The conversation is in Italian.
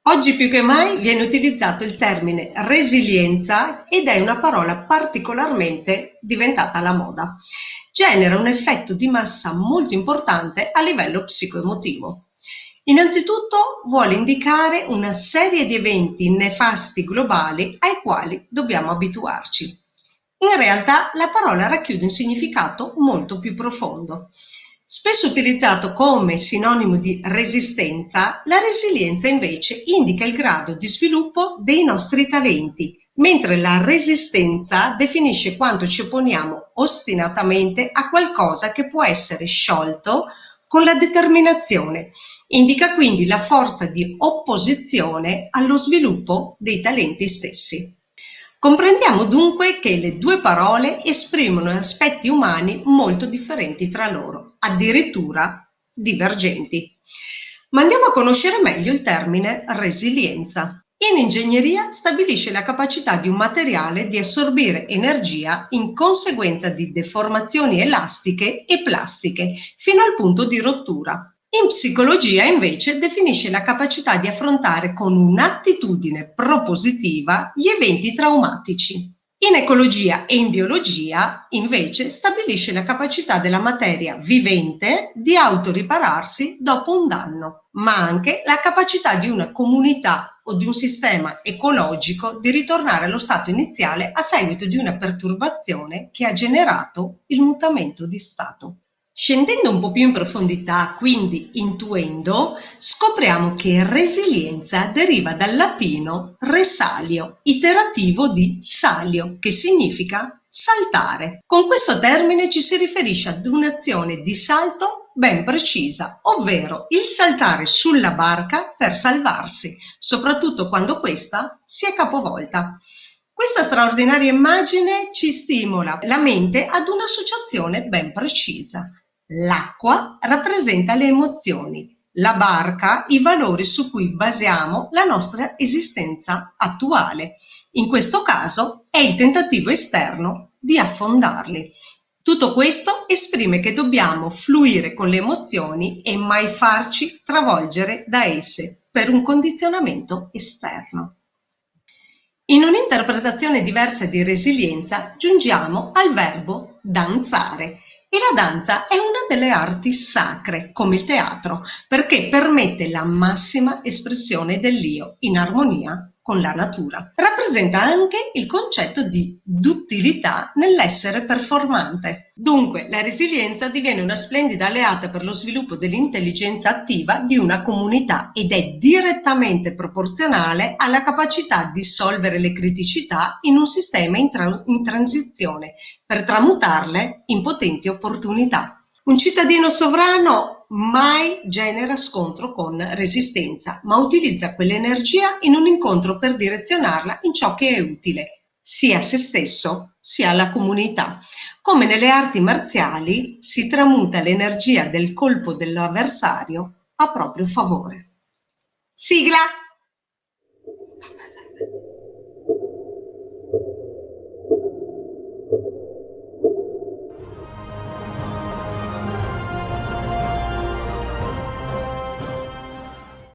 Oggi più che mai viene utilizzato il termine resilienza ed è una parola particolarmente diventata alla moda. Genera un effetto di massa molto importante a livello psicoemotivo. Innanzitutto vuole indicare una serie di eventi nefasti globali ai quali dobbiamo abituarci. In realtà la parola racchiude un significato molto più profondo. Spesso utilizzato come sinonimo di resistenza, la resilienza invece indica il grado di sviluppo dei nostri talenti, mentre la resistenza definisce quanto ci opponiamo ostinatamente a qualcosa che può essere sciolto con la determinazione. Indica quindi la forza di opposizione allo sviluppo dei talenti stessi. Comprendiamo dunque che le due parole esprimono aspetti umani molto differenti tra loro, addirittura divergenti. Ma andiamo a conoscere meglio il termine resilienza. In ingegneria stabilisce la capacità di un materiale di assorbire energia in conseguenza di deformazioni elastiche e plastiche fino al punto di rottura. In psicologia invece definisce la capacità di affrontare con un'attitudine propositiva gli eventi traumatici. In ecologia e in biologia invece stabilisce la capacità della materia vivente di autoripararsi dopo un danno, ma anche la capacità di una comunità o di un sistema ecologico di ritornare allo stato iniziale a seguito di una perturbazione che ha generato il mutamento di stato. Scendendo un po' più in profondità, quindi intuendo, scopriamo che resilienza deriva dal latino resalio, iterativo di salio, che significa saltare. Con questo termine ci si riferisce ad un'azione di salto ben precisa, ovvero il saltare sulla barca per salvarsi, soprattutto quando questa si è capovolta. Questa straordinaria immagine ci stimola la mente ad un'associazione ben precisa. L'acqua rappresenta le emozioni, la barca i valori su cui basiamo la nostra esistenza attuale. In questo caso è il tentativo esterno di affondarli. Tutto questo esprime che dobbiamo fluire con le emozioni e mai farci travolgere da esse per un condizionamento esterno. In un'interpretazione diversa di resilienza giungiamo al verbo danzare. E la danza è una delle arti sacre, come il teatro, perché permette la massima espressione dell'io in armonia con la natura. Rappresenta anche il concetto di duttilità nell'essere performante. Dunque, la resilienza diviene una splendida alleata per lo sviluppo dell'intelligenza attiva di una comunità ed è direttamente proporzionale alla capacità di solvere le criticità in un sistema in transizione per tramutarle in potenti opportunità. Un cittadino sovrano mai genera scontro con resistenza, ma utilizza quell'energia in un incontro per direzionarla in ciò che è utile, sia a se stesso sia alla comunità. Come nelle arti marziali si tramuta l'energia del colpo dell'avversario a proprio favore. Sigla!